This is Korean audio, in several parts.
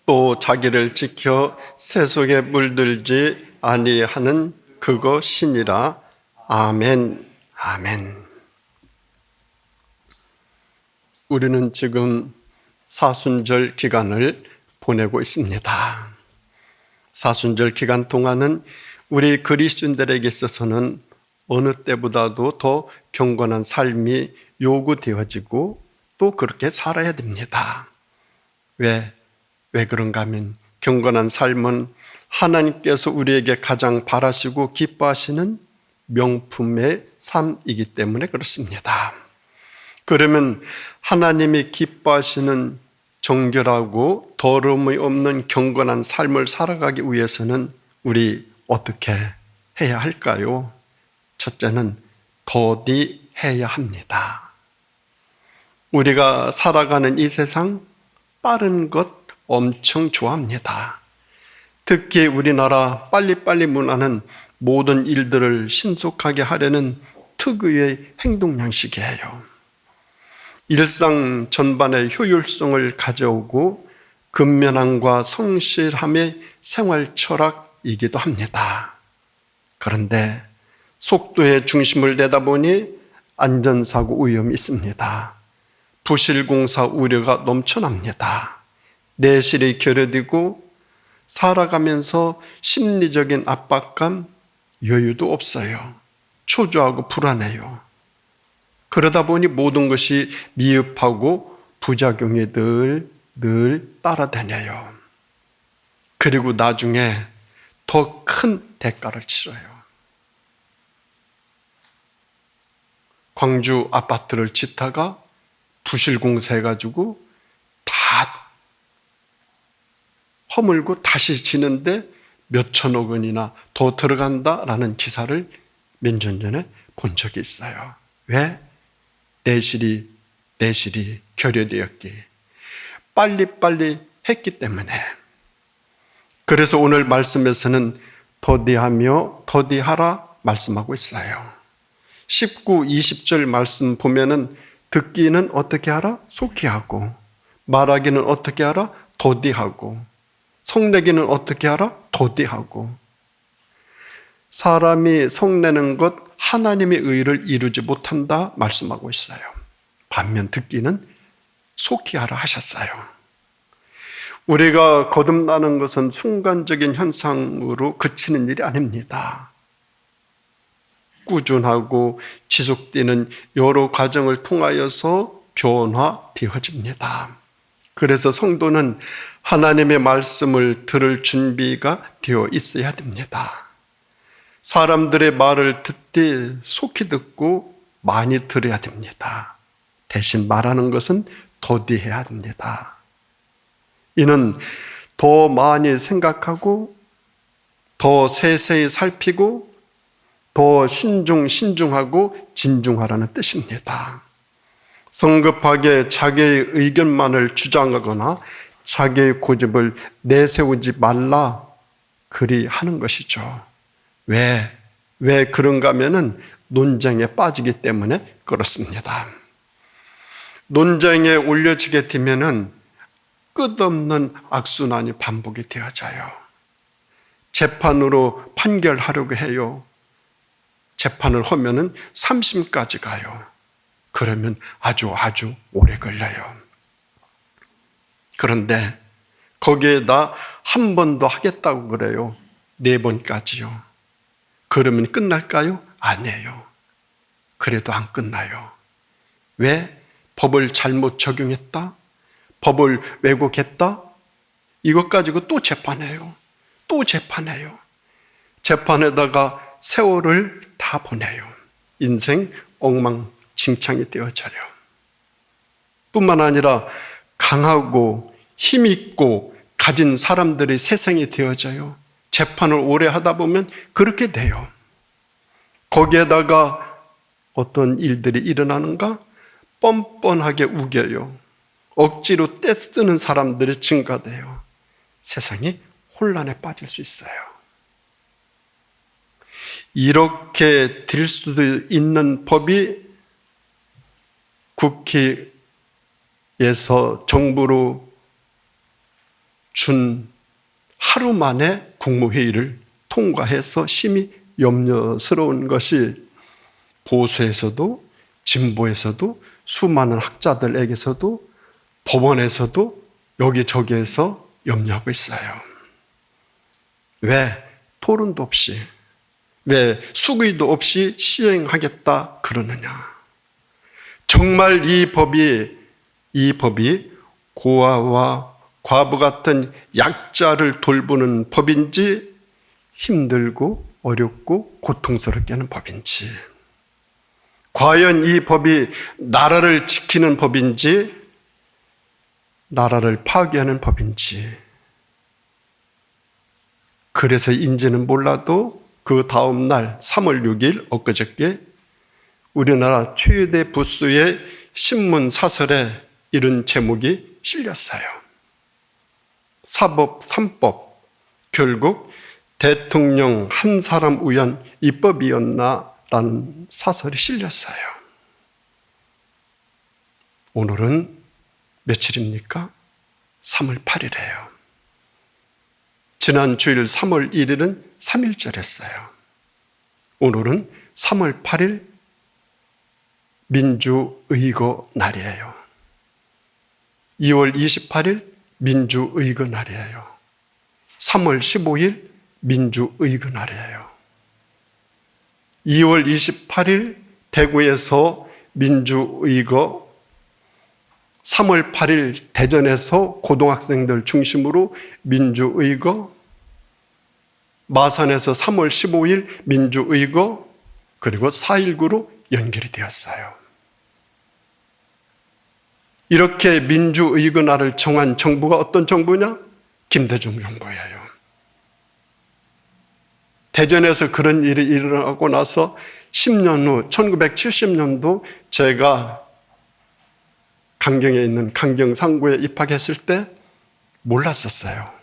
또 자기를 지켜 세속에 물들지 아니하는 그것이니라. 아멘. 아멘. 우리는 지금 사순절 기간을 보내고 있습니다. 사순절 기간 동안은 우리 그리스도인들에게 있어서는 어느 때보다도 더 경건한 삶이 요구되어지고 또 그렇게 살아야 됩니다. 왜 그런가 하면 경건한 삶은 하나님께서 우리에게 가장 바라시고 기뻐하시는 명품의 삶이기 때문에 그렇습니다. 그러면 하나님이 기뻐하시는 정결하고 더러움이 없는 경건한 삶을 살아가기 위해서는 우리 어떻게 해야 할까요? 첫째는 더디해야 합니다. 우리가 살아가는 이 세상 빠른 것 엄청 좋아합니다. 특히 우리나라 빨리빨리 문화는 모든 일들을 신속하게 하려는 특유의 행동 양식이에요. 일상 전반의 효율성을 가져오고 근면함과 성실함의 생활 철학이기도 합니다. 그런데 속도의 중심을 내다보니 안전사고 위험이 있습니다. 부실공사 우려가 넘쳐납니다. 내실이 결여되고 살아가면서 심리적인 압박감, 여유도 없어요. 초조하고 불안해요. 그러다 보니 모든 것이 미흡하고 부작용이 늘 따라다녀요. 그리고 나중에 더 큰 대가를 치러요. 광주 아파트를 짓다가 부실공사해가지고 다 허물고 다시 지는데 몇천억 원이나 더 들어간다라는 기사를 몇 년 전에 본 적이 있어요. 왜? 내실이 결여되었기, 빨리빨리 했기 때문에. 그래서 오늘 말씀에서는 더디하며 더디하라 말씀하고 있어요. 19, 20절 말씀 보면은 듣기는 어떻게 하라? 속히 하고, 말하기는 어떻게 하라? 더디하고, 성내기는 어떻게 하라? 더디하고. 사람이 성내는 것 하나님의 의를 이루지 못한다 말씀하고 있어요. 반면 듣기는 속히 하라 하셨어요. 우리가 거듭나는 것은 순간적인 현상으로 그치는 일이 아닙니다. 꾸준하고 지속되는 여러 과정을 통하여서 변화되어집니다. 그래서 성도는 하나님의 말씀을 들을 준비가 되어 있어야 됩니다. 사람들의 말을 듣되 속히 듣고 많이 들어야 됩니다. 대신 말하는 것은 더디해야 합니다. 이는 더 많이 생각하고 더 세세히 살피고 더 신중하고 진중하라는 뜻입니다. 성급하게 자기의 의견만을 주장하거나 자기의 고집을 내세우지 말라 그리 하는 것이죠. 왜 그런가 하면은 논쟁에 빠지기 때문에 그렇습니다. 논쟁에 올려지게 되면은 끝없는 악순환이 반복이 되어져요. 재판으로 판결하려고 해요. 재판을 하면은 3심까지 가요. 그러면 아주 오래 걸려요. 그런데 거기에다 한 번 더 하겠다고 그래요. 4번까지요. 그러면 끝날까요? 아니에요. 그래도 안 끝나요. 왜? 법을 잘못 적용했다? 법을 왜곡했다? 이것 가지고 또 재판해요. 또 재판해요. 재판에다가 세월을 다 보내요. 인생 엉망진창이 되어져요. 뿐만 아니라 강하고 힘있고 가진 사람들이 세상이 되어져요. 재판을 오래 하다 보면 그렇게 돼요. 거기에다가 어떤 일들이 일어나는가? 뻔뻔하게 우겨요. 억지로 떼쓰는 사람들이 증가돼요. 세상이 혼란에 빠질 수 있어요. 이렇게 될 수도 있는 법이 국회에서 정부로 준 하루 만에 국무회의를 통과해서 심히 염려스러운 것이 보수에서도 진보에서도 수많은 학자들에게서도 법원에서도 여기저기에서 염려하고 있어요. 왜 토론도 없이, 왜 숙의도 없이 시행하겠다 그러느냐? 정말 이 법이 고아와 과부 같은 약자를 돌보는 법인지 힘들고 어렵고 고통스럽게 하는 법인지, 과연 이 법이 나라를 지키는 법인지 나라를 파괴하는 법인지, 그래서인지는 몰라도 그 다음 날 3월 6일 엊그저께 우리나라 최대 부수의 신문 사설에 이런 제목이 실렸어요. 사법 3법, 결국 대통령 한 사람 우연 입법이었나라는 사설이 실렸어요. 오늘은 며칠입니까? 3월 8일이에요. 지난 주일 3월 1일은 3.1절이었어요. 오늘은 3월 8일 민주의거 날이에요. 2월 28일 민주의거 날이에요. 3월 15일 민주의거 날이에요. 2월 28일 대구에서 민주의거, 3월 8일 대전에서 고등학생들 중심으로 민주의거, 마산에서 3월 15일 민주의거, 그리고 4.19로 연결이 되었어요. 이렇게 민주의거 날을 정한 정부가 어떤 정부냐? 김대중 정부예요. 대전에서 그런 일이 일어나고 나서 10년 후 1970년도 제가 강경에 있는 강경상고에 입학했을 때 몰랐었어요.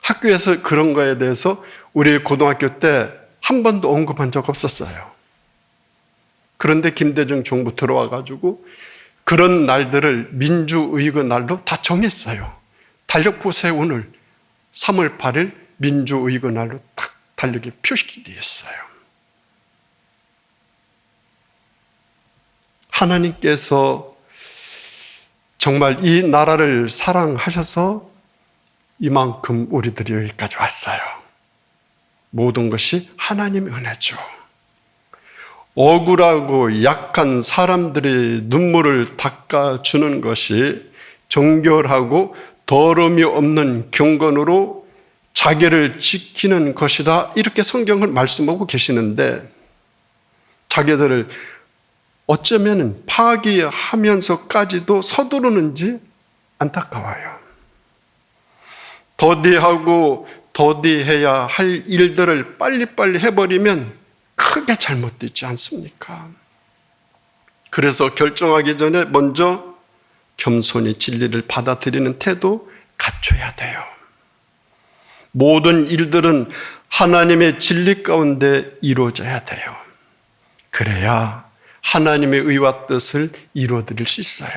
학교에서 그런 거에 대해서 우리 고등학교 때 한 번도 언급한 적 없었어요. 그런데 김대중 정부 들어와가지고 그런 날들을 민주의거 날로 다 정했어요. 달력 보세요. 오늘 3월 8일 민주의거 날로 딱 달력에 표시되어 있어요. 하나님께서 정말 이 나라를 사랑하셔서 이만큼 우리들이 여기까지 왔어요. 모든 것이 하나님의 은혜죠. 억울하고 약한 사람들의 눈물을 닦아주는 것이 정결하고 더러움이 없는 경건으로 자기를 지키는 것이다. 이렇게 성경을 말씀하고 계시는데 자기들을 어쩌면 파기하면서까지도 서두르는지 안타까워요. 더디하고 더디해야 할 일들을 빨리빨리 해버리면 크게 잘못되지 않습니까? 그래서 결정하기 전에 먼저 겸손히 진리를 받아들이는 태도 갖춰야 돼요. 모든 일들은 하나님의 진리 가운데 이루어져야 돼요. 그래야 하나님의 의와 뜻을 이루어드릴 수 있어요.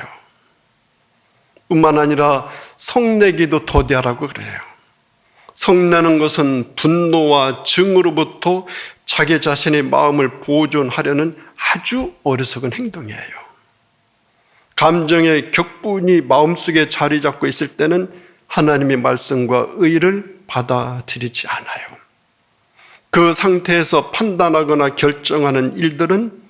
뿐만 아니라 성내기도 더디하라고 그래요. 성내는 것은 분노와 증오로부터 자기 자신의 마음을 보존하려는 아주 어리석은 행동이에요. 감정의 격분이 마음속에 자리 잡고 있을 때는 하나님의 말씀과 의를 받아들이지 않아요. 그 상태에서 판단하거나 결정하는 일들은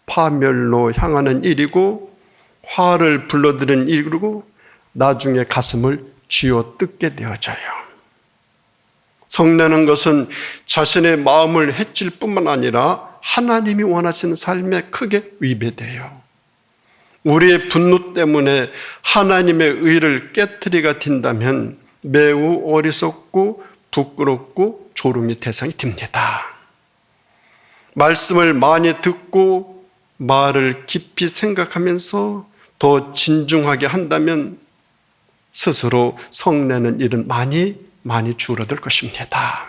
파멸로 향하는 일이고 화를 불러들이는 일이고 나중에 가슴을 쥐어뜯게 되어져요. 성내는 것은 자신의 마음을 해칠 뿐만 아니라 하나님이 원하시는 삶에 크게 위배돼요. 우리의 분노 때문에 하나님의 의를 깨트리가 된다면 매우 어리석고 부끄럽고 조롱의 대상이 됩니다. 말씀을 많이 듣고 말을 깊이 생각하면서 더 진중하게 한다면 스스로 성내는 일은 많이 줄어들 것입니다.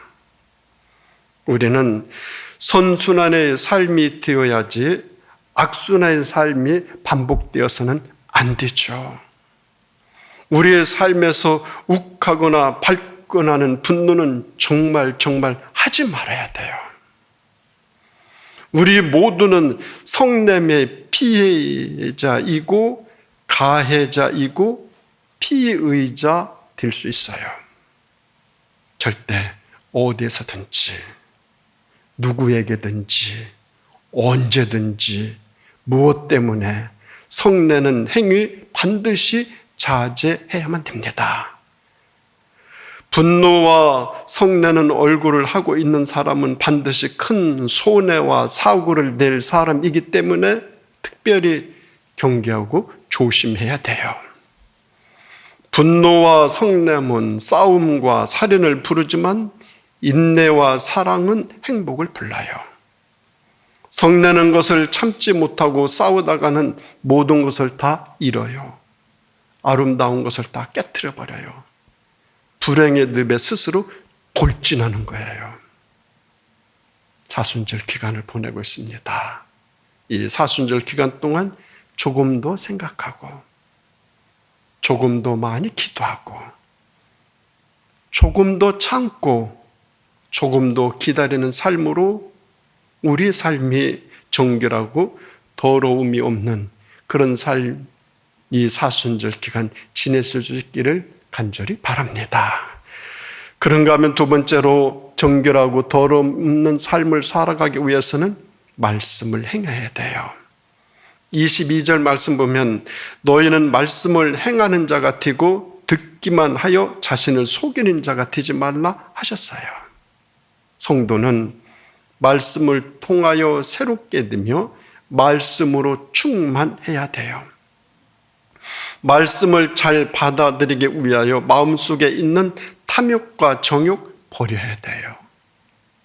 우리는 선순환의 삶이 되어야지 악순환의 삶이 반복되어서는 안 되죠. 우리의 삶에서 욱하거나 발끈하는 분노는 정말 하지 말아야 돼요. 우리 모두는 성냄의 피해자이고 가해자이고 피의자 될 수 있어요. 절대 어디에서든지 누구에게든지 언제든지 무엇 때문에 성내는 행위 반드시 자제해야만 됩니다. 분노와 성내는 얼굴을 하고 있는 사람은 반드시 큰 손해와 사고를 낼 사람이기 때문에 특별히 경계하고 조심해야 돼요. 분노와 성냄은 싸움과 살인을 부르지만 인내와 사랑은 행복을 불러요. 성내는 것을 참지 못하고 싸우다가는 모든 것을 다 잃어요. 아름다운 것을 다 깨트려 버려요. 불행의 늪에 스스로 돌진하는 거예요. 사순절 기간을 보내고 있습니다. 이 사순절 기간 동안 조금 더 생각하고 조금 더 많이 기도하고 조금 더 참고 조금 더 기다리는 삶으로 우리의 삶이 정결하고 더러움이 없는 그런 삶, 이 사순절 기간 지낼 수 있기를 간절히 바랍니다. 그런가 하면 두 번째로 정결하고 더러움 없는 삶을 살아가기 위해서는 말씀을 행해야 돼요. 22절 말씀 보면 너희는 말씀을 행하는 자 같이고 듣기만 하여 자신을 속이는 자 같이지 말라 하셨어요. 성도는 말씀을 통하여 새롭게 되며 말씀으로 충만해야 돼요. 말씀을 잘 받아들이기 위하여 마음속에 있는 탐욕과 정욕 버려야 돼요.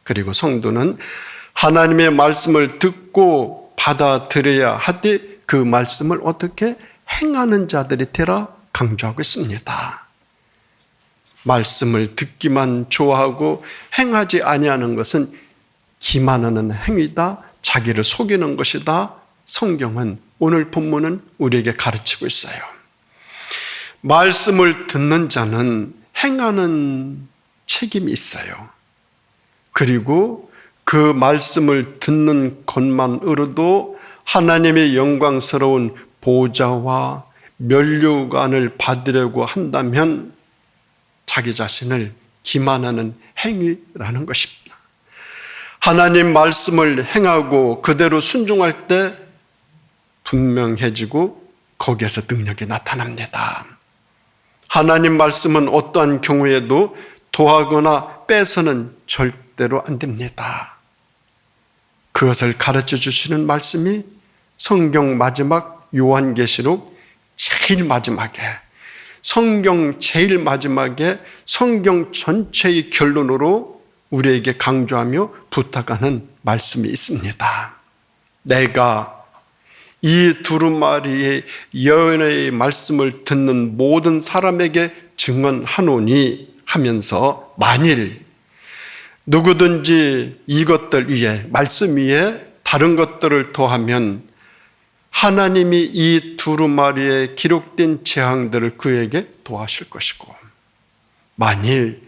그리고 성도는 하나님의 말씀을 듣고 받아들여야 하되 그 말씀을 어떻게 행하는 자들이 되라 강조하고 있습니다. 말씀을 듣기만 좋아하고 행하지 아니하는 것은 기만하는 행위다, 자기를 속이는 것이다. 성경은 오늘 본문은 우리에게 가르치고 있어요. 말씀을 듣는 자는 행하는 책임이 있어요. 그리고 그 말씀을 듣는 것만으로도 하나님의 영광스러운 보좌와 면류관을 받으려고 한다면 자기 자신을 기만하는 행위라는 것입니다. 하나님 말씀을 행하고 그대로 순종할 때 분명해지고 거기에서 능력이 나타납니다. 하나님 말씀은 어떠한 경우에도 도하거나 빼서는 절대로 안 됩니다. 그것을 가르쳐 주시는 말씀이 성경 마지막 요한계시록 제일 마지막에, 성경 제일 마지막에 성경 전체의 결론으로 우리에게 강조하며 부탁하는 말씀이 있습니다. 내가 이 두루마리의 예언의 말씀을 듣는 모든 사람에게 증언하노니 하면서 만일 누구든지 이것들 위에, 말씀 위에 다른 것들을 더하면 하나님이 이 두루마리에 기록된 재앙들을 그에게 더하실 것이고, 만일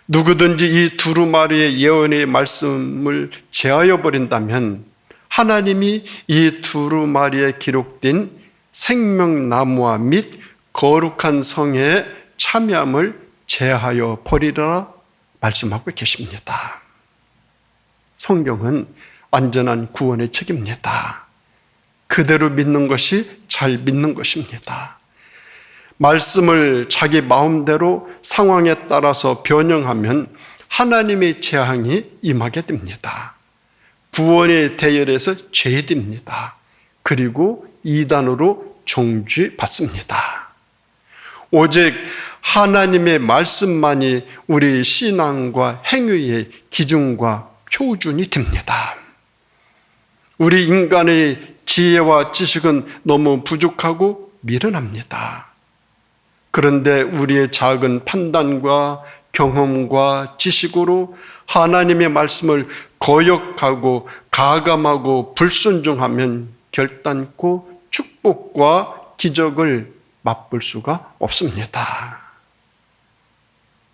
누구든지 이 두루마리의 예언의 말씀을 제하여 버린다면 하나님이 이 두루마리에 기록된 생명나무와 및 거룩한 성의 참여함을 제하여 버리라 말씀하고 계십니다. 성경은 완전한 구원의 책입니다. 그대로 믿는 것이 잘 믿는 것입니다. 말씀을 자기 마음대로 상황에 따라서 변형하면 하나님의 재앙이 임하게 됩니다. 구원의 대열에서 제외됩니다. 그리고 이단으로 정죄받습니다. 오직 하나님의 말씀만이 우리 신앙과 행위의 기준과 표준이 됩니다. 우리 인간의 지혜와 지식은 너무 부족하고 미련합니다. 그런데 우리의 작은 판단과 경험과 지식으로 하나님의 말씀을 거역하고 가감하고 불순종하면 결단코 축복과 기적을 맛볼 수가 없습니다.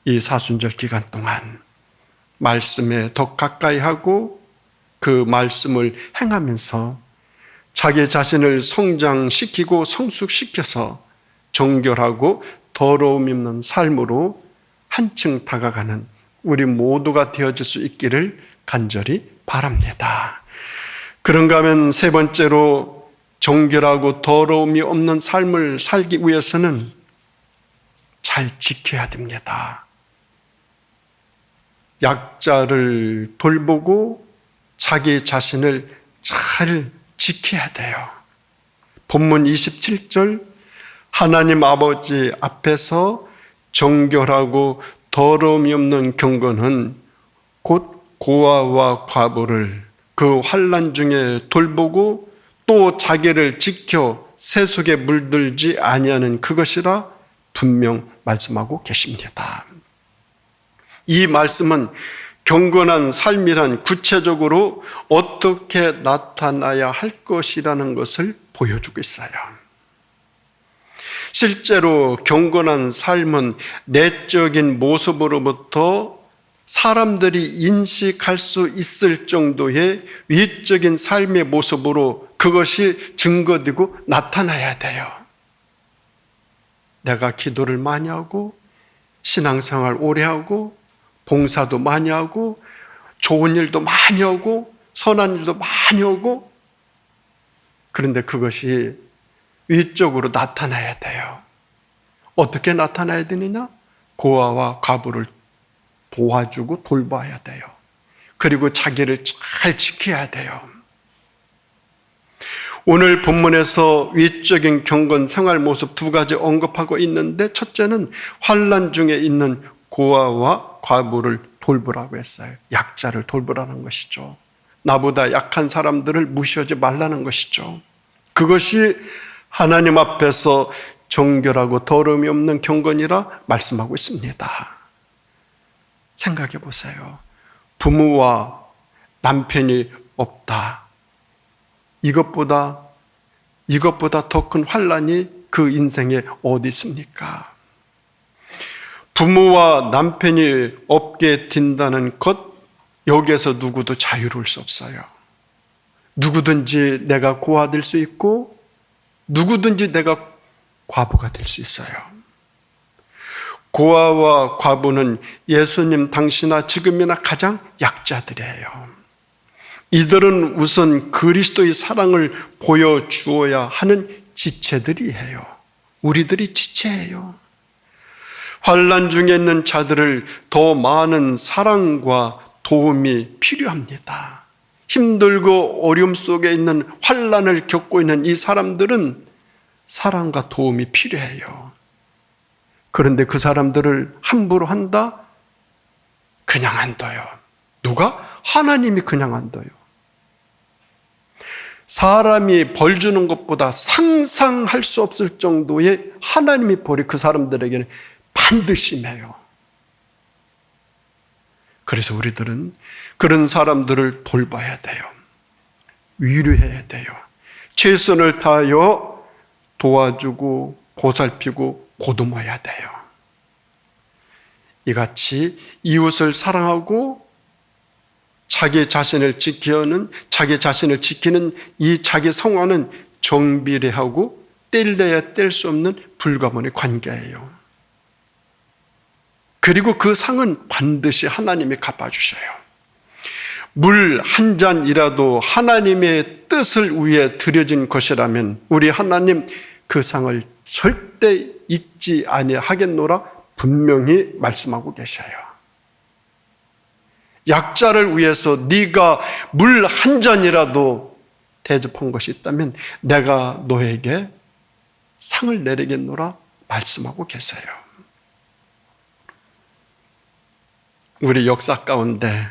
이 사순절 기간 동안 말씀에 더 가까이 하고 그 말씀을 행하면서 자기 자신을 성장시키고 성숙시켜서 정결하고 더러움 없는 삶으로 한층 다가가는 우리 모두가 되어질 수 있기를 간절히 바랍니다. 그런가 하면 세 번째로 정결하고 더러움이 없는 삶을 살기 위해서는 잘 지켜야 됩니다. 약자를 돌보고 자기 자신을 잘 지켜야 돼요. 본문 27절 하나님 아버지 앞에서 정결하고 더러움이 없는 경건은 곧 고아와 과부를 그 환난 중에 돌보고 또 자기를 지켜 세속에 물들지 아니하는 그것이라 분명 말씀하고 계십니다. 이 말씀은 경건한 삶이란 구체적으로 어떻게 나타나야 할 것이라는 것을 보여주고 있어요. 실제로 경건한 삶은 내적인 모습으로부터 사람들이 인식할 수 있을 정도의 외적인 삶의 모습으로 그것이 증거되고 나타나야 돼요. 내가 기도를 많이 하고 신앙생활 오래 하고 봉사도 많이 하고 좋은 일도 많이 하고 선한 일도 많이 하고, 그런데 그것이 위적으로 나타나야 돼요. 어떻게 나타나야 되느냐? 고아와 과부를 도와주고 돌봐야 돼요. 그리고 자기를 잘 지켜야 돼요. 오늘 본문에서 위적인 경건 생활 모습 두 가지 언급하고 있는데, 첫째는 환난 중에 있는 고아와 과부를 돌보라고 했어요. 약자를 돌보라는 것이죠. 나보다 약한 사람들을 무시하지 말라는 것이죠. 그것이 하나님 앞에서 정결하고 더러움이 없는 경건이라 말씀하고 있습니다. 생각해 보세요. 부모와 남편이 없다. 이것보다 더 큰 환난이 그 인생에 어디 있습니까? 부모와 남편이 없게 된다는 것, 여기에서 누구도 자유로울 수 없어요. 누구든지 내가 고아 될 수 있고 누구든지 내가 과부가 될 수 있어요. 고아와 과부는 예수님 당시나 지금이나 가장 약자들이에요. 이들은 우선 그리스도의 사랑을 보여주어야 하는 지체들이에요. 우리들이 지체예요. 환난 중에 있는 자들을 더 많은 사랑과 도움이 필요합니다. 힘들고 어려움 속에 있는 환난을 겪고 있는 이 사람들은 사랑과 도움이 필요해요. 그런데 그 사람들을 함부로 한다? 그냥 안 둬요. 누가? 하나님이 그냥 안 둬요. 사람이 벌 주는 것보다 상상할 수 없을 정도의 하나님의 벌이 그 사람들에게는 반드시 매요. 그래서 우리들은 그런 사람들을 돌봐야 돼요. 위로해야 돼요. 최선을 다하여 도와주고 보살피고 보듬어야 돼요. 이같이 이웃을 사랑하고 자기 자신을 지키는 이 자기 성화는 정비례하고 뗄래야 뗄 수 없는 불가분의 관계예요. 그리고 그 상은 반드시 하나님이 갚아주셔요. 물 한 잔이라도 하나님의 뜻을 위해 드려진 것이라면 우리 하나님 그 상을 절대 잊지 아니하겠노라 분명히 말씀하고 계셔요. 약자를 위해서 네가 물 한 잔이라도 대접한 것이 있다면 내가 너에게 상을 내리겠노라 말씀하고 계세요. 우리 역사 가운데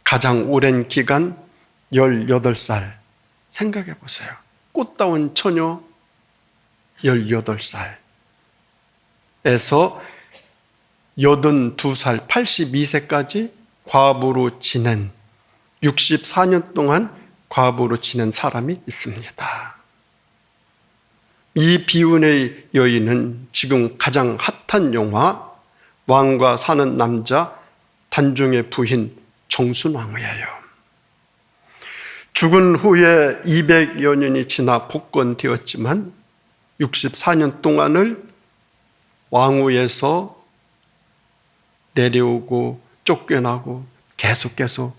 가장 오랜 기간 18살 생각해 보세요. 꽃다운 처녀 18살에서 82살, 82세까지 과부로 지낸 64년 동안 과부로 지낸 사람이 있습니다. 이 비운의 여인은 지금 가장 핫한 영화 왕과 사는 남자 단종의 부인 정순왕후예요. 죽은 후에 200여 년이 지나 복권되었지만 64년 동안을 왕후에서 내려오고 쫓겨나고 계속 4달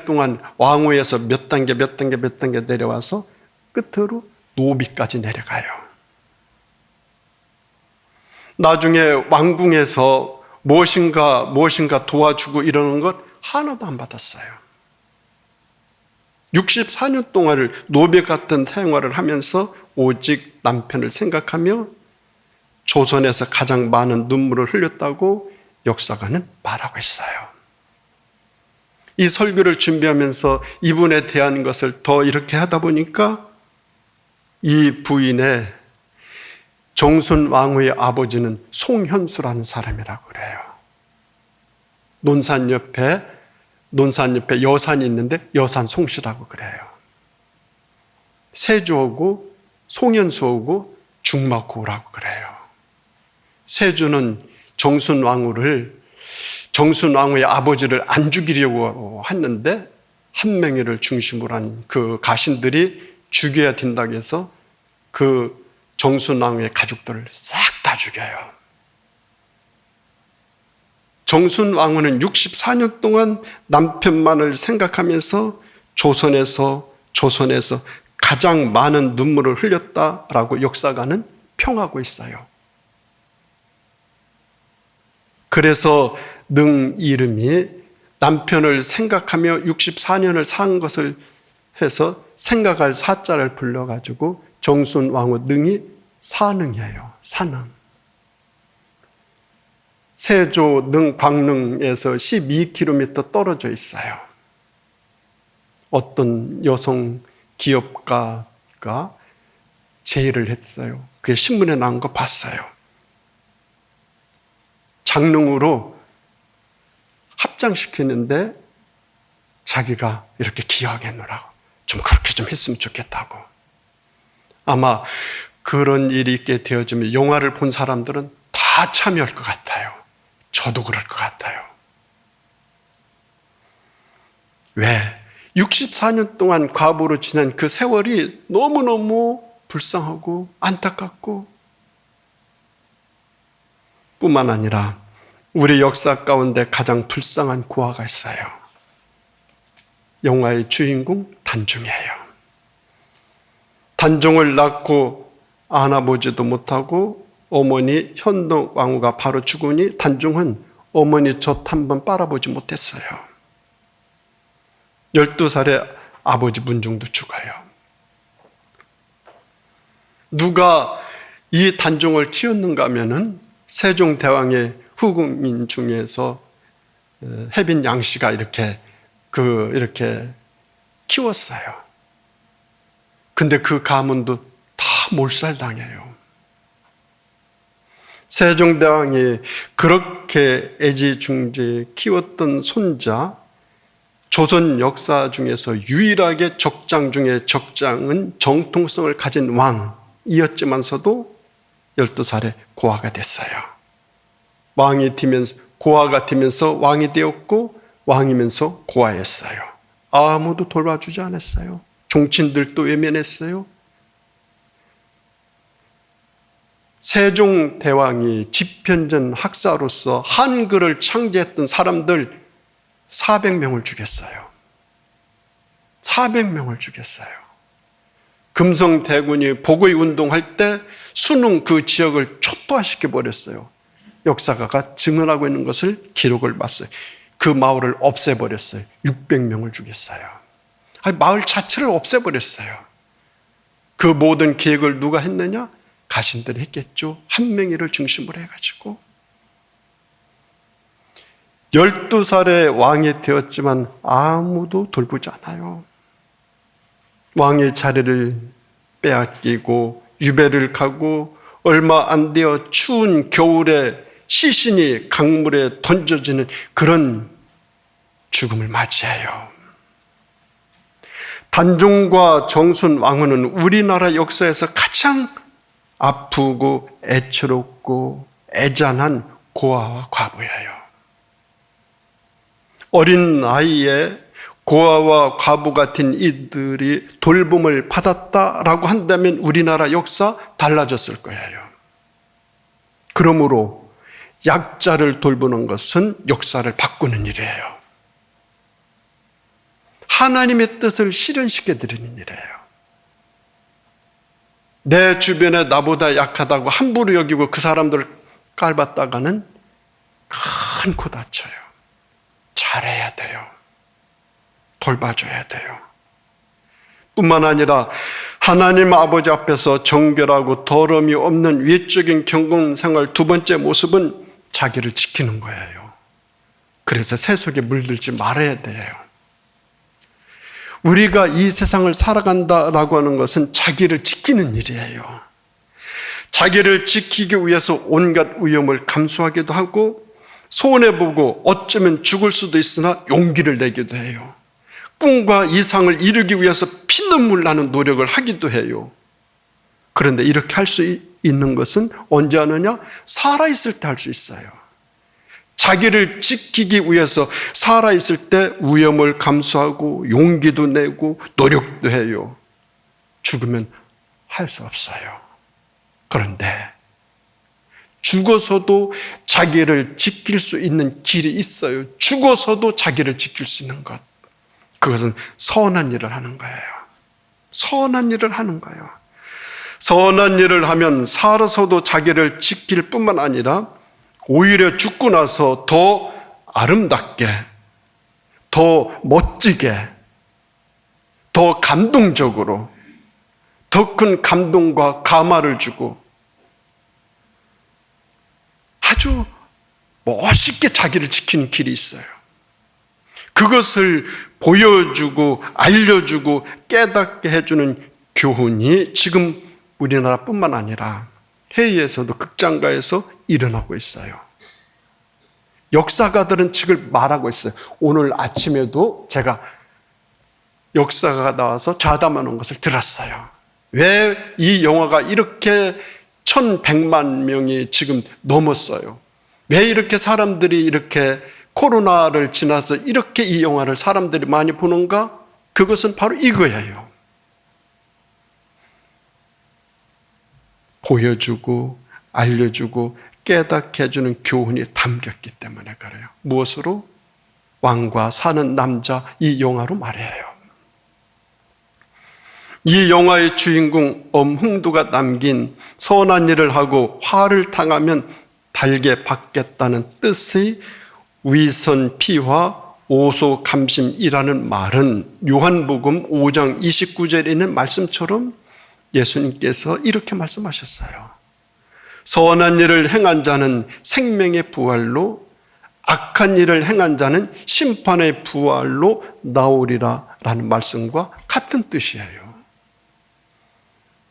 동안 왕후에서 몇 단계 내려와서 끝으로 노비까지 내려가요. 나중에 왕궁에서 무엇인가 도와주고 이러는 것 하나도 안 받았어요. 64년 동안을 노비 같은 생활을 하면서 오직 남편을 생각하며 조선에서 가장 많은 눈물을 흘렸다고 역사가는 말하고 있어요. 이 설교를 준비하면서 이분에 대한 것을 더 이렇게 하다 보니까 이 부인의 정순왕후의 아버지는 송현수라는 사람이라고 그래요. 논산 옆에 여산이 있는데 여산 송씨라고 그래요. 세조하고 송현수하고 중마고라고 그래요. 세조는 정순왕후의 아버지를 안 죽이려고 했는데 한명회를 중심으로 한 그 가신들이 죽여야 된다고 해서 그 정순왕후의 가족들을 싹 다 죽여요. 정순왕후는 64년 동안 남편만을 생각하면서 조선에서 가장 많은 눈물을 흘렸다라고 역사가는 평하고 있어요. 그래서 능 이름이 남편을 생각하며 64년을 산 것을 해서 생각할 사자를 불러가지고 정순왕후 능이 사능이에요. 사능. 세조 능 광릉에서 12km 떨어져 있어요. 어떤 여성 기업가가 제의를 했어요. 그게 신문에 나온 거 봤어요. 장릉으로 합장시키는데 자기가 이렇게 기여하겠노라고 좀 그렇게 좀 했으면 좋겠다고. 아마 그런 일이 있게 되어지면 영화를 본 사람들은 다 참여할 것 같아요. 저도 그럴 것 같아요. 왜? 64년 동안 과부로 지난 그 세월이 너무너무 불쌍하고 안타깝고 뿐만 아니라 우리 역사 가운데 가장 불쌍한 고아가 있어요. 영화의 주인공 단종이에요. 단종을 낳고 안아보지도 못하고 어머니 현덕왕후가 바로 죽으니 단종은 어머니 젖 한 번 빨아보지 못했어요. 12살에 아버지 문종도 죽어요. 누가 이 단종을 키웠는가 하면은 세종대왕의 후궁인 중에서 해빈 양씨가 이렇게 키웠어요. 근데 그 가문도 다 몰살당해요. 세종대왕이 그렇게 애지중지 키웠던 손자, 조선 역사 중에서 유일하게 적장 중에 적장은 정통성을 가진 왕이었지만서도 12살에 고아가 됐어요. 고아가 되면서 왕이 되었고 왕이면서 고아였어요. 아무도 돌봐주지 않았어요. 종친들도 외면했어요. 세종대왕이 집현전 학사로서 한글을 창제했던 사람들 400명을 죽였어요. 400명을 죽였어요. 금성대군이 복의 운동할 때 수능 그 지역을 초토화시켜버렸어요. 역사가가 증언하고 있는 것을 기록을 봤어요. 그 마을을 없애버렸어요. 600명을 죽였어요. 마을 자체를 없애버렸어요. 그 모든 계획을 누가 했느냐? 가신들이 했겠죠. 한명회를 중심으로 해가지고 12살에 왕이 되었지만 아무도 돌보지 않아요. 왕의 자리를 빼앗기고 유배를 가고 얼마 안 되어 추운 겨울에 시신이 강물에 던져지는 그런 죽음을 맞이해요. 단종과 정순 왕후는 우리나라 역사에서 가장 아프고 애처롭고 애잔한 고아와 과부예요. 어린 나이에 고아와 과부 같은 이들이 돌봄을 받았다라고 한다면 우리나라 역사 달라졌을 거예요. 그러므로 약자를 돌보는 것은 역사를 바꾸는 일이에요. 하나님의 뜻을 실현시켜드리는 일이에요. 내 주변에 나보다 약하다고 함부로 여기고 그 사람들을 깔봤다가는 큰 코 다쳐요. 잘해야 돼요. 돌봐줘야 돼요. 뿐만 아니라 하나님 아버지 앞에서 정결하고 더러움이 없는 외적인 경건생활 두 번째 모습은 자기를 지키는 거예요. 그래서 세속에 물들지 말아야 돼요. 우리가 이 세상을 살아간다라고 하는 것은 자기를 지키는 일이에요. 자기를 지키기 위해서 온갖 위험을 감수하기도 하고 손해보고 어쩌면 죽을 수도 있으나 용기를 내기도 해요. 꿈과 이상을 이루기 위해서 피눈물 나는 노력을 하기도 해요. 그런데 이렇게 할 수 있는 것은 언제 하느냐? 살아있을 때 할 수 있어요. 자기를 지키기 위해서 살아있을 때 위험을 감수하고 용기도 내고 노력도 해요. 죽으면 할 수 없어요. 그런데 죽어서도 자기를 지킬 수 있는 길이 있어요. 죽어서도 자기를 지킬 수 있는 것. 그것은 선한 일을 하는 거예요. 선한 일을 하는 거예요. 선한 일을 하면 살아서도 자기를 지킬 뿐만 아니라 오히려 죽고 나서 더 아름답게, 더 멋지게, 더 감동적으로, 더 큰 감동과 감화를 주고 아주 멋있게 자기를 지키는 길이 있어요. 그것을 보여주고 알려주고 깨닫게 해주는 교훈이 지금 우리나라뿐만 아니라 해외에서도 극장가에서 일어나고 있어요. 역사가들은 책을 말하고 있어요. 오늘 아침에도 제가 역사가가 나와서 좌담하는 것을 들었어요. 왜 이 영화가 이렇게 1100만 명이 지금 넘었어요. 왜 이렇게 사람들이 이렇게 코로나를 지나서 이렇게 이 영화를 사람들이 많이 보는가? 그것은 바로 이거예요. 보여주고 알려주고 깨닫게 해주는 교훈이 담겼기 때문에 그래요. 무엇으로? 왕과 사는 남자 이 영화로 말이에요. 이 영화의 주인공 엄흥도가 남긴 선한 일을 하고 화를 당하면 달게 받겠다는 뜻의 위선 피화 오소 감심이라는 말은 요한복음 5장 29절에 있는 말씀처럼 예수님께서 이렇게 말씀하셨어요. 선한 일을 행한 자는 생명의 부활로, 악한 일을 행한 자는 심판의 부활로 나오리라 라는 말씀과 같은 뜻이에요.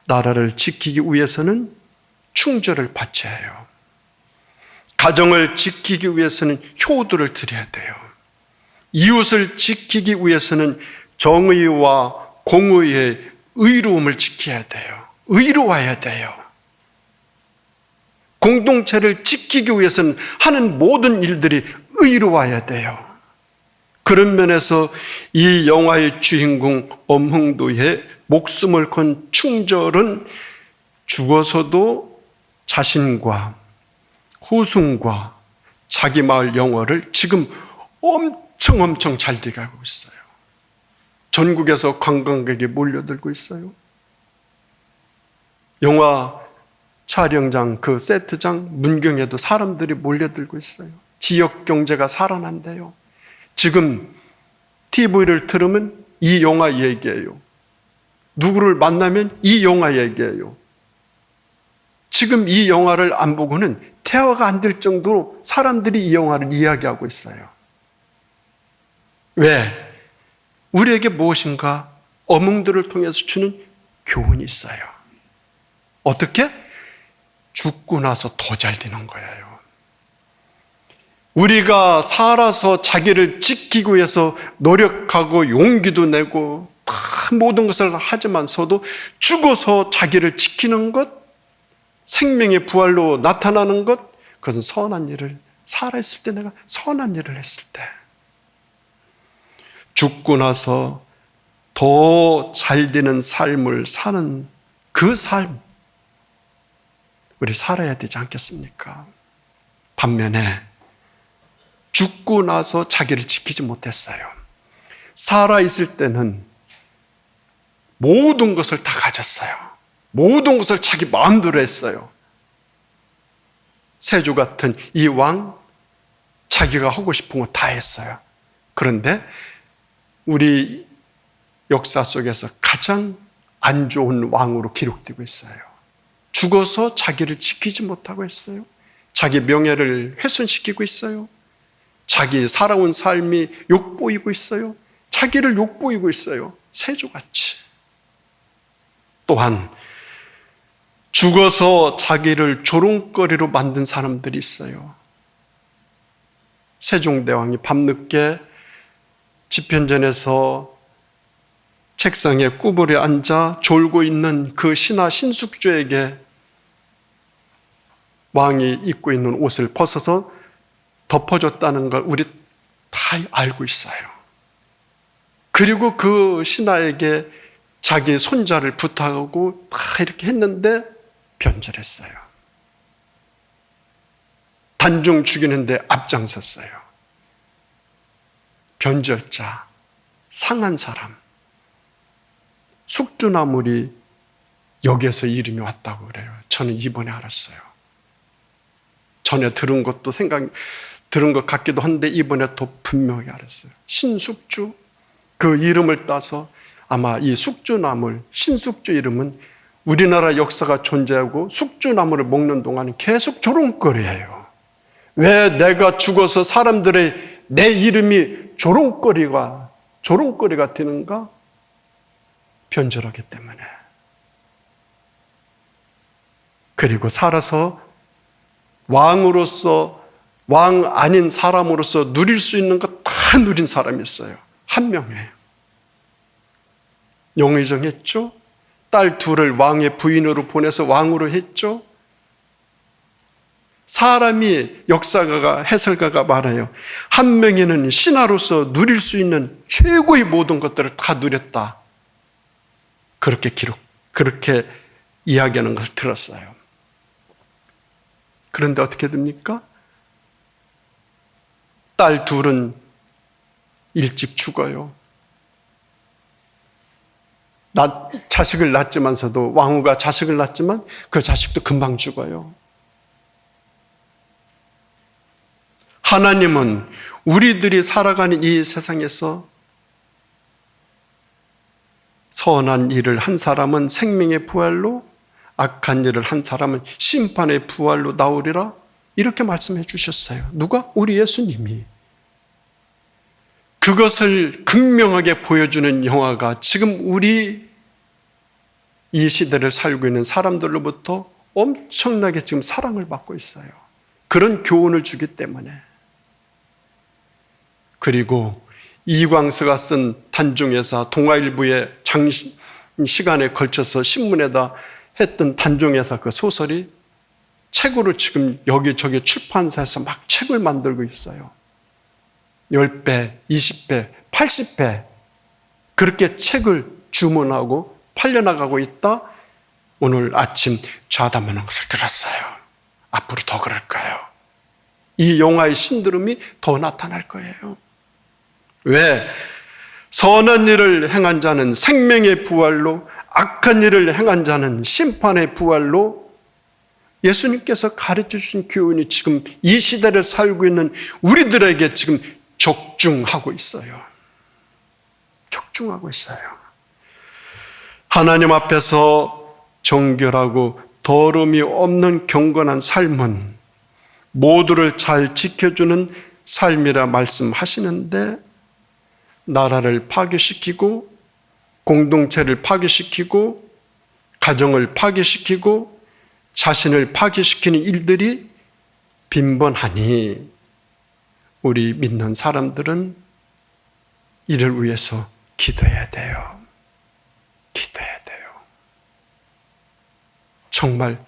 나라를 지키기 위해서는 충절을 바쳐야 해요. 가정을 지키기 위해서는 효도를 드려야 돼요. 이웃을 지키기 위해서는 정의와 공의의 의로움을 지켜야 돼요. 의로워야 돼요. 공동체를 지키기 위해서는 하는 모든 일들이 의로워야 돼요. 그런 면에서 이 영화의 주인공 엄흥도의 목숨을 건 충절은 죽어서도 자신과 후손과 자기 마을 영화를 지금 엄청 잘 돼가고 있어요. 전국에서 관광객이 몰려들고 있어요. 영화 촬영장, 그 세트장, 문경에도 사람들이 몰려들고 있어요. 지역 경제가 살아난대요. 지금 TV를 틀으면 이 영화 얘기예요. 누구를 만나면 이 영화 얘기예요. 지금 이 영화를 안 보고는 대화가 안 될 정도로 사람들이 이 영화를 이야기하고 있어요. 왜? 우리에게 무엇인가 엄흥들을 통해서 주는 교훈이 있어요. 어떻게? 죽고 나서 더 잘 되는 거예요. 우리가 살아서 자기를 지키기 위해서 노력하고 용기도 내고 모든 것을 하지만서도 죽어서 자기를 지키는 것, 생명의 부활로 나타나는 것, 그것은 선한 일을, 살아있을 때 내가 선한 일을 했을 때, 죽고 나서 더 잘 되는 삶을 사는 그 삶, 우리 살아야 되지 않겠습니까? 반면에 죽고 나서 자기를 지키지 못했어요. 살아있을 때는 모든 것을 다 가졌어요. 모든 것을 자기 마음대로 했어요. 세조 같은 이 왕, 자기가 하고 싶은 거 다 했어요. 그런데 우리 역사 속에서 가장 안 좋은 왕으로 기록되고 있어요. 죽어서 자기를 지키지 못하고 있어요. 자기 명예를 훼손시키고 있어요. 자기 살아온 삶이 욕보이고 있어요. 자기를 욕보이고 있어요. 세조같이. 또한 죽어서 자기를 조롱거리로 만든 사람들이 있어요. 세종대왕이 밤늦게 집현전에서 책상에 꾸불에 앉아 졸고 있는 그 신하 신숙주에게 왕이 입고 있는 옷을 벗어서 덮어줬다는 걸 우리 다 알고 있어요. 그리고 그 신하에게 자기 손자를 부탁하고 다 이렇게 했는데 변절했어요. 단종 죽이는데 앞장섰어요. 변절자, 상한 사람. 숙주나물이 여기에서 이름이 왔다고 그래요. 저는 이번에 알았어요. 전에 들은 것도 들은 것 같기도 한데 이번에 더 분명히 알았어요. 신숙주, 그 이름을 따서 아마 이 숙주나물, 신숙주 이름은 우리나라 역사가 존재하고 숙주나물을 먹는 동안은 계속 조롱거리예요. 왜 내가 죽어서 사람들의 내 이름이 조롱거리가 되는가? 변절하기 때문에. 그리고 살아서 왕으로서, 왕 아닌 사람으로서 누릴 수 있는 것 다 누린 사람이 있어요. 한 명이에요. 용의정했죠? 딸 둘을 왕의 부인으로 보내서 왕으로 했죠? 사람이, 역사가가, 해설가가 말해요. 한 명에는 신하로서 누릴 수 있는 최고의 모든 것들을 다 누렸다. 그렇게 이야기하는 것을 들었어요. 그런데 어떻게 됩니까? 딸 둘은 일찍 죽어요. 자식을 낳지만서도, 왕후가 자식을 낳지만 그 자식도 금방 죽어요. 하나님은 우리들이 살아가는 이 세상에서 선한 일을 한 사람은 생명의 부활로, 악한 일을 한 사람은 심판의 부활로 나오리라, 이렇게 말씀해 주셨어요. 누가? 우리 예수님이. 그것을 극명하게 보여주는 영화가 지금 우리 이 시대를 살고 있는 사람들로부터 엄청나게 지금 사랑을 받고 있어요. 그런 교훈을 주기 때문에. 그리고 이광서가 쓴 단종회사 동아일보의 시간에 걸쳐서 신문에다 했던 단종회사 그 소설이 책으로 지금 여기저기 출판사에서 막 책을 만들고 있어요. 10배, 20배, 80배 그렇게 책을 주문하고 팔려나가고 있다. 오늘 아침 좌담하는 것을 들었어요. 앞으로 더 그럴 거예요. 이 영화의 신드롬이 더 나타날 거예요. 왜? 선한 일을 행한 자는 생명의 부활로, 악한 일을 행한 자는 심판의 부활로, 예수님께서 가르쳐 주신 교훈이 지금 이 시대를 살고 있는 우리들에게 지금 적중하고 있어요. 적중하고 있어요. 하나님 앞에서 정결하고 더러움이 없는 경건한 삶은 모두를 잘 지켜주는 삶이라 말씀하시는데, 나라를 파괴시키고 공동체를 파괴시키고 가정을 파괴시키고 자신을 파괴시키는 일들이 빈번하니 우리 믿는 사람들은 이를 위해서 기도해야 돼요. 기도해야 돼요. 정말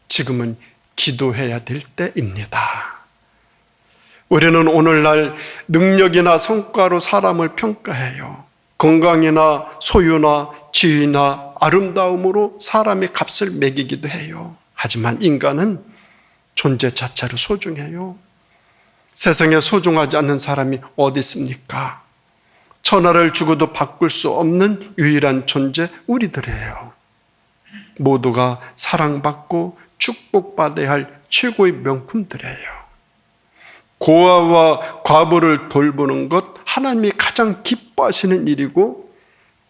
지금은 기도해야 될 때입니다. 우리는 오늘날 능력이나 성과로 사람을 평가해요. 건강이나 소유나 지위나 아름다움으로 사람의 값을 매기기도 해요. 하지만 인간은 존재 자체로 소중해요. 세상에 소중하지 않는 사람이 어디 있습니까? 천하를 주고도 바꿀 수 없는 유일한 존재 우리들이에요. 모두가 사랑받고 축복받아야 할 최고의 명품들이에요. 고아와 과부를 돌보는 것 하나님이 가장 기뻐하시는 일이고,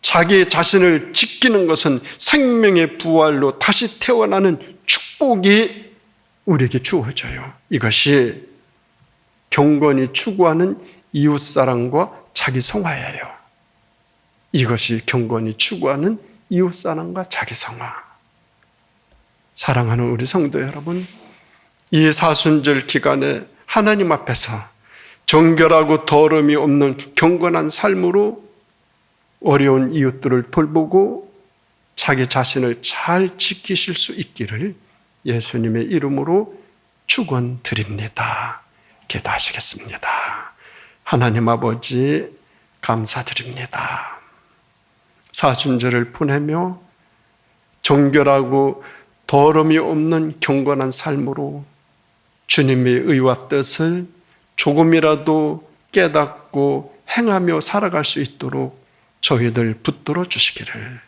자기 자신을 지키는 것은 생명의 부활로 다시 태어나는 축복이 우리에게 주어져요. 이것이 경건이 추구하는 이웃사랑과 자기성화예요. 이것이 경건이 추구하는 이웃사랑과 자기성화. 사랑하는 우리 성도 여러분, 이 사순절 기간에 하나님 앞에서 정결하고 더러움이 없는 경건한 삶으로 어려운 이웃들을 돌보고 자기 자신을 잘 지키실 수 있기를 예수님의 이름으로 축원드립니다. 기도하시겠습니다. 하나님 아버지, 감사드립니다. 사순절을 보내며 정결하고 더러움이 없는 경건한 삶으로 주님의 의와 뜻을 조금이라도 깨닫고 행하며 살아갈 수 있도록 저희들 붙들어 주시기를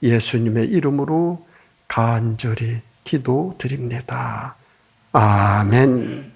예수님의 이름으로 간절히 기도드립니다. 아멘.